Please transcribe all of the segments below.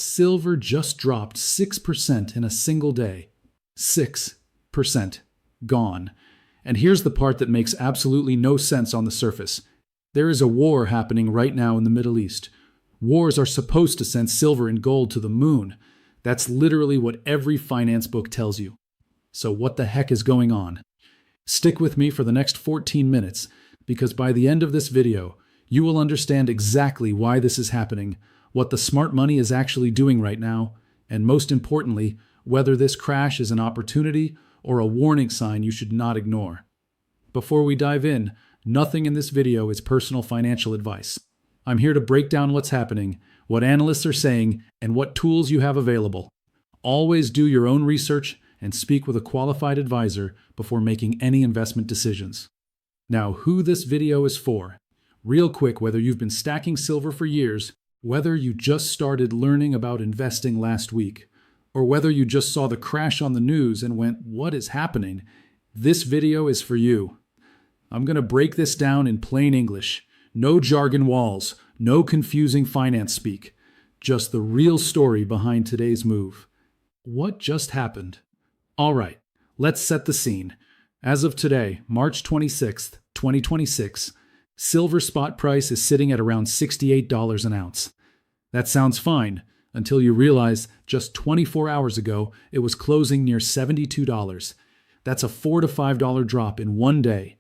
Silver just dropped 6% in a single day. 6% gone. And here's the part that makes absolutely no sense on the surface. There is a war happening right now in the Middle East. Wars are supposed to send silver and gold to the moon. That's literally what every finance book tells you. So what the heck is going on? Stick with me for the next 14 minutes, because by the end of this video, you will understand exactly why this is happening, what the smart money is actually doing right now, and most importantly, whether this crash is an opportunity or a warning sign you should not ignore. Before we dive in, nothing in this video is personal financial advice. I'm here to break down what's happening, what analysts are saying, and what tools you have available. Always do your own research and speak with a qualified advisor before making any investment decisions. Now, who this video is for. Real quick, whether you've been stacking silver for years, whether you just started learning about investing last week, or whether you just saw the crash on the news and went, "What is happening?" This video is for you. I'm going to break this down in plain English. No jargon walls, no confusing finance speak. Just the real story behind today's move. What just happened? All right, let's set the scene. As of today, March 26th, 2026, silver spot price is sitting at around $68 an ounce. That sounds fine, until you realize just 24 hours ago, it was closing near $72. That's a $4 to $5 drop in one day.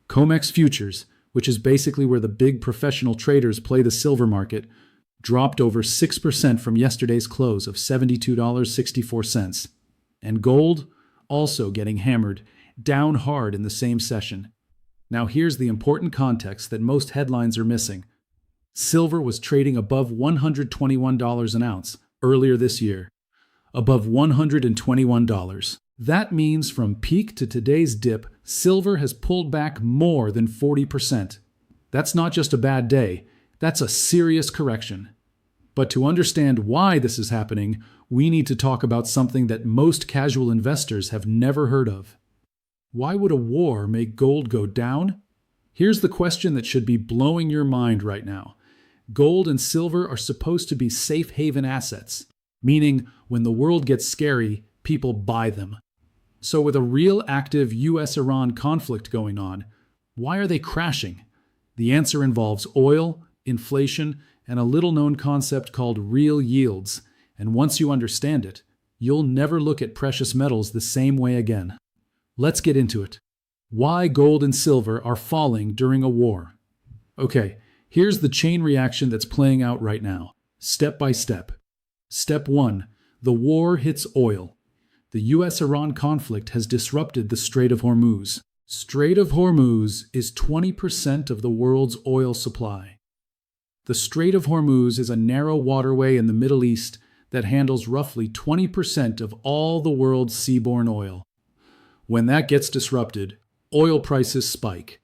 COMEX futures, which is basically where the big professional traders play the silver market, dropped over 6% from yesterday's close of $72.64. And gold, also getting hammered, down hard in the same session. Now here's the important context that most headlines are missing. Silver was trading above $121 an ounce earlier this year. Above $121. That means from peak to today's dip, silver has pulled back more than 40%. That's not just a bad day, that's a serious correction. But to understand why this is happening, we need to talk about something that most casual investors have never heard of. Why would a war make gold go down? Here's the question that should be blowing your mind right now. Gold and silver are supposed to be safe haven assets, meaning when the world gets scary, people buy them. So with a real active US-Iran conflict going on, why are they crashing? The answer involves oil, inflation, and a little-known concept called real yields. And once you understand it, you'll never look at precious metals the same way again. Let's get into it. Why gold and silver are falling during a war. Okay, here's the chain reaction that's playing out right now, step by step. Step 1. The war hits oil. The US-Iran conflict has disrupted the Strait of Hormuz. Strait of Hormuz is 20% of the world's oil supply. The Strait of Hormuz is a narrow waterway in the Middle East that handles roughly 20% of all the world's seaborne oil. When that gets disrupted, oil prices spike.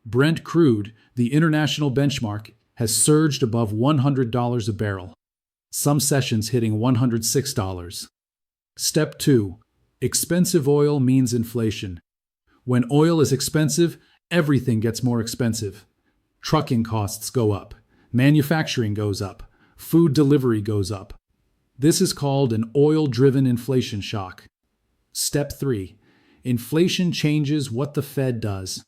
Brent crude, the international benchmark, has surged above $100 a barrel. Some sessions hitting $106. Step 2. Expensive oil means inflation. When oil is expensive, everything gets more expensive. Trucking costs go up. Manufacturing goes up. Food delivery goes up. This is called an oil-driven inflation shock. Step 3. Inflation changes what the Fed does.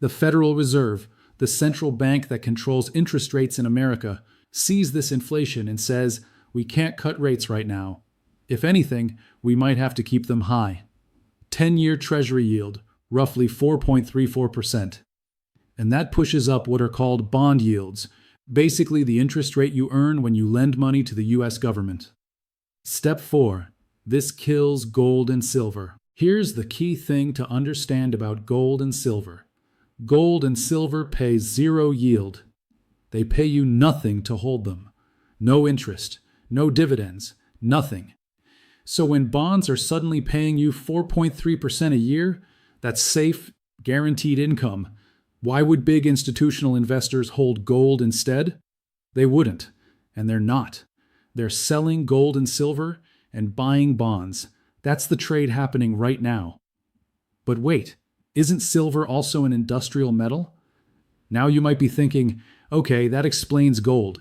The Federal Reserve, the central bank that controls interest rates in America, sees this inflation and says, "We can't cut rates right now. If anything, we might have to keep them high." 10-year Treasury yield, roughly 4.34%. And that pushes up what are called bond yields, basically the interest rate you earn when you lend money to the US government. Step 4. This kills gold and silver. Here's the key thing to understand about gold and silver. Gold and silver pay zero yield. They pay you nothing to hold them. No interest, no dividends, nothing. So when bonds are suddenly paying you 4.3% a year, that's safe, guaranteed income. Why would big institutional investors hold gold instead? They wouldn't, and they're not. They're selling gold and silver and buying bonds. That's the trade happening right now. But wait, isn't silver also an industrial metal? Now you might be thinking, okay, that explains gold.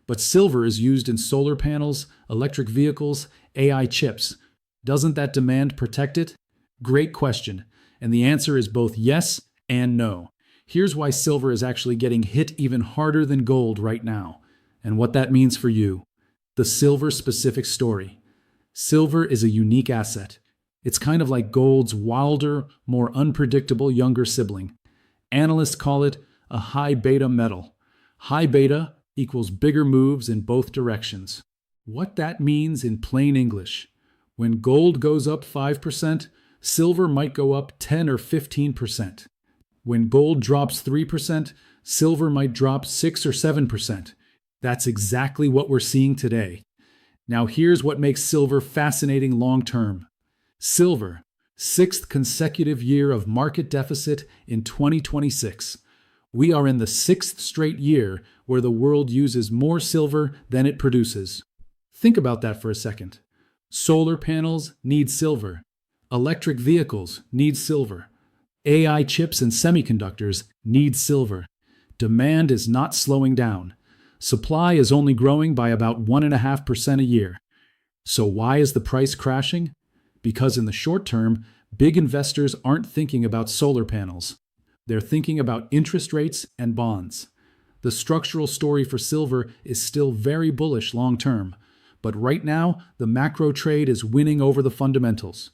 But silver is used in solar panels, electric vehicles, AI chips. Doesn't that demand protect it? Great question. And the answer is both yes and no. Here's why silver is actually getting hit even harder than gold right now, and what that means for you. The silver-specific story. Silver is a unique asset. It's kind of like gold's wilder, more unpredictable younger sibling. Analysts call it a high beta metal. High beta equals bigger moves in both directions. What that means in plain English: when gold goes up 5%, silver might go up 10 or 15%. When gold drops 3%, silver might drop 6 or 7%. That's exactly what we're seeing today. Now here's what makes silver fascinating long-term. Silver, sixth consecutive year of market deficit in 2026. We are in the sixth straight year where the world uses more silver than it produces. Think about that for a second. Solar panels need silver. Electric vehicles need silver. AI chips and semiconductors need silver. Demand is not slowing down. Supply is only growing by about 1.5% a year. So why is the price crashing? Because in the short term, big investors aren't thinking about solar panels. They're thinking about interest rates and bonds. The structural story for silver is still very bullish long term, but right now, the macro trade is winning over the fundamentals.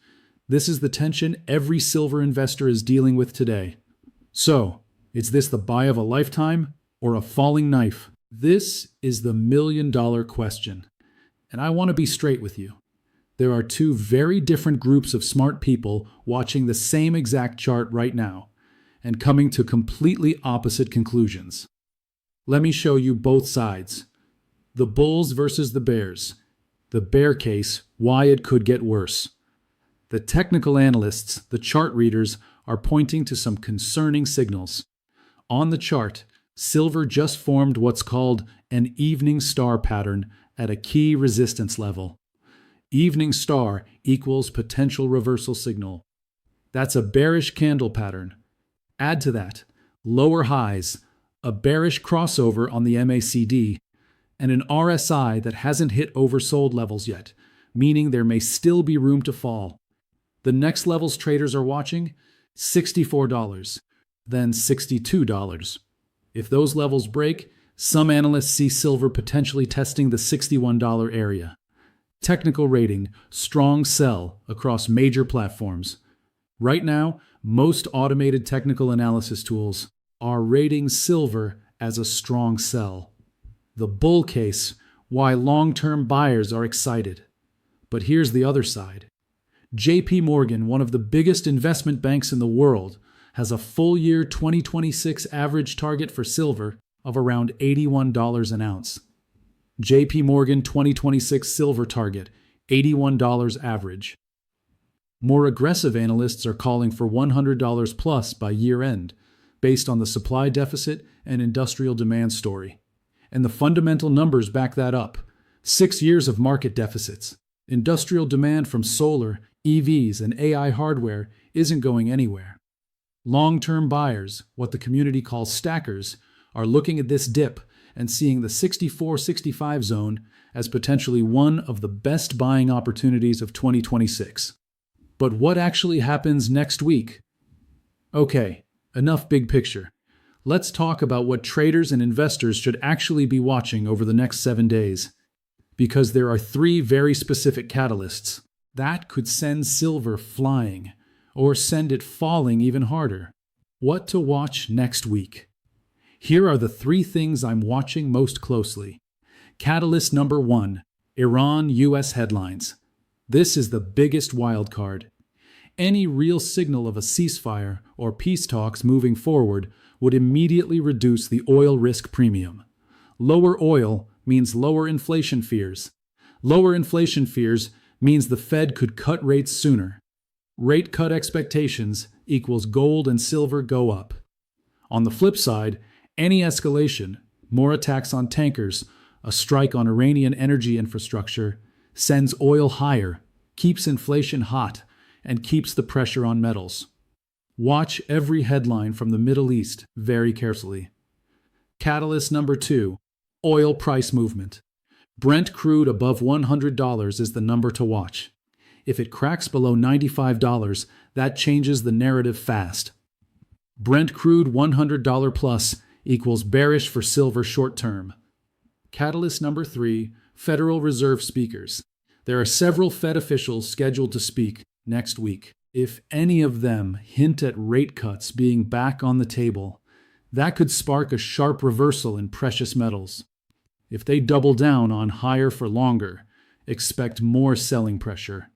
This is the tension every silver investor is dealing with today. So, is this the buy of a lifetime or a falling knife? This is the million-dollar question. And I want to be straight with you. There are two very different groups of smart people watching the same exact chart right now and coming to completely opposite conclusions. Let me show you both sides. The bulls versus the bears. The bear case, why it could get worse. The technical analysts, the chart readers, are pointing to some concerning signals. On the chart, silver just formed what's called an evening star pattern at a key resistance level. Evening star equals potential reversal signal. That's a bearish candle pattern. Add to that lower highs, a bearish crossover on the MACD, and an RSI that hasn't hit oversold levels yet, meaning there may still be room to fall. The next levels traders are watching, $64, then $62. If those levels break, some analysts see silver potentially testing the $61 area. Technical rating, strong sell across major platforms. Right now, most automated technical analysis tools are rating silver as a strong sell. The bull case, why long-term buyers are excited. But here's the other side. JP Morgan, one of the biggest investment banks in the world, has a full year 2026 average target for silver of around $81 an ounce. JP Morgan 2026 silver target, $81 average. More aggressive analysts are calling for $100 plus by year end, based on the supply deficit and industrial demand story. And the fundamental numbers back that up. 6 years of market deficits. Industrial demand from solar, EVs, and AI hardware isn't going anywhere. Long-term buyers, what the community calls stackers, are looking at this dip and seeing the 64-65 zone as potentially one of the best buying opportunities of 2026. But what actually happens next week? Okay, enough big picture. Let's talk about what traders and investors should actually be watching over the next 7 days. Because there are 3 very specific catalysts that could send silver flying, or send it falling even harder. What to watch next week? Here are the 3 things I'm watching most closely. Catalyst number 1, Iran-US headlines. This is the biggest wild card. Any real signal of a ceasefire or peace talks moving forward would immediately reduce the oil risk premium. Lower oil means lower inflation fears. Lower inflation fears means the Fed could cut rates sooner. Rate cut expectations equals gold and silver go up. On the flip side, any escalation, more attacks on tankers, a strike on Iranian energy infrastructure, sends oil higher, keeps inflation hot, and keeps the pressure on metals. Watch every headline from the Middle East very carefully. Catalyst number 2, Oil price movement. Brent crude above $100 is the number to watch. If it cracks below $95, that changes the narrative fast. Brent crude $100 plus equals bearish for silver short term. Catalyst number 3, Federal Reserve speakers. There are several Fed officials scheduled to speak next week. If any of them hint at rate cuts being back on the table, that could spark a sharp reversal in precious metals. If they double down on higher for longer, expect more selling pressure.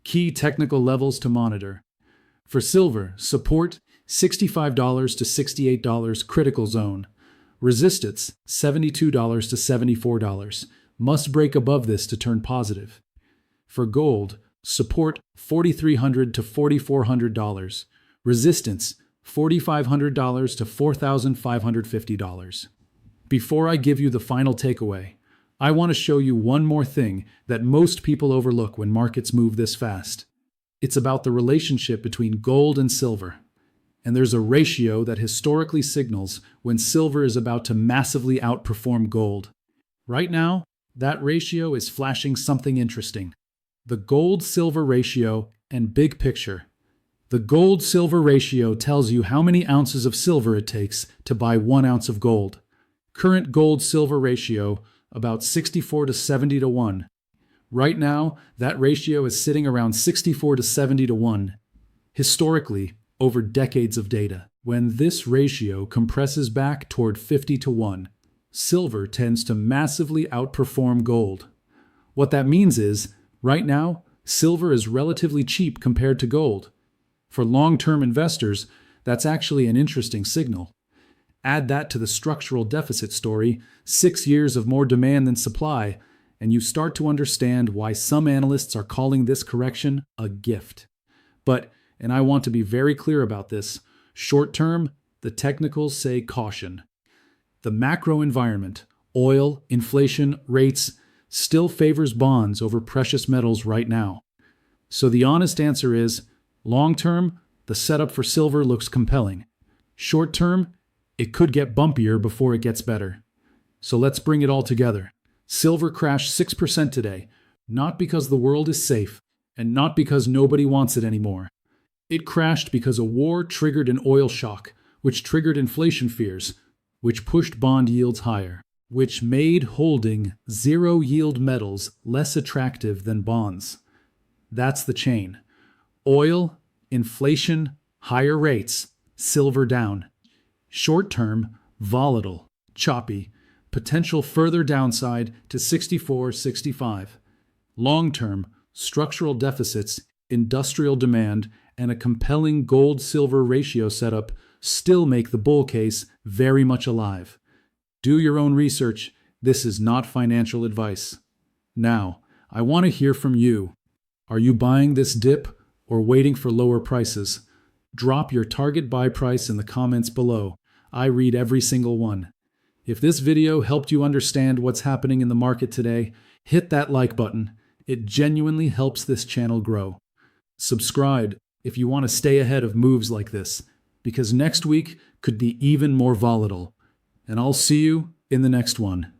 Key technical levels to monitor. For silver, support $65 to $68 critical zone. Resistance $72 to $74. Must break above this to turn positive. For gold, support $4,300 to $4,400. Resistance $4,500 to $4,550. Before I give you the final takeaway, I want to show you one more thing that most people overlook when markets move this fast. It's about the relationship between gold and silver. And there's a ratio that historically signals when silver is about to massively outperform gold. Right now, that ratio is flashing something interesting. The gold-silver ratio and big picture. The gold-silver ratio tells you how many ounces of silver it takes to buy 1 ounce of gold. Current gold-silver ratio, about 64 to 70 to 1. Right now, that ratio is sitting around 64 to 70 to 1. Historically, over decades of data, when this ratio compresses back toward 50 to 1, silver tends to massively outperform gold. What that means is, right now, silver is relatively cheap compared to gold. For long-term investors, that's actually an interesting signal. Add that to the structural deficit story, 6 years of more demand than supply, and you start to understand why some analysts are calling this correction a gift. But, and I want to be very clear about this, short term, the technicals say caution. The macro environment, oil, inflation, rates, still favors bonds over precious metals right now. So the honest answer is, long term, the setup for silver looks compelling. Short term, it could get bumpier before it gets better. So let's bring it all together. Silver crashed 6% today, not because the world is safe, and not because nobody wants it anymore. It crashed because a war triggered an oil shock, which triggered inflation fears, which pushed bond yields higher, which made holding zero-yield metals less attractive than bonds. That's the chain. Oil, inflation, higher rates, silver down. Short-term, volatile, choppy, potential further downside to 64, 65. Long-term, structural deficits, industrial demand, and a compelling gold-silver ratio setup still make the bull case very much alive. Do your own research. This is not financial advice. Now, I want to hear from you. Are you buying this dip or waiting for lower prices? Drop your target buy price in the comments below. I read every single one. If this video helped you understand what's happening in the market today, hit that like button. It genuinely helps this channel grow. Subscribe if you want to stay ahead of moves like this, because next week could be even more volatile. And I'll see you in the next one.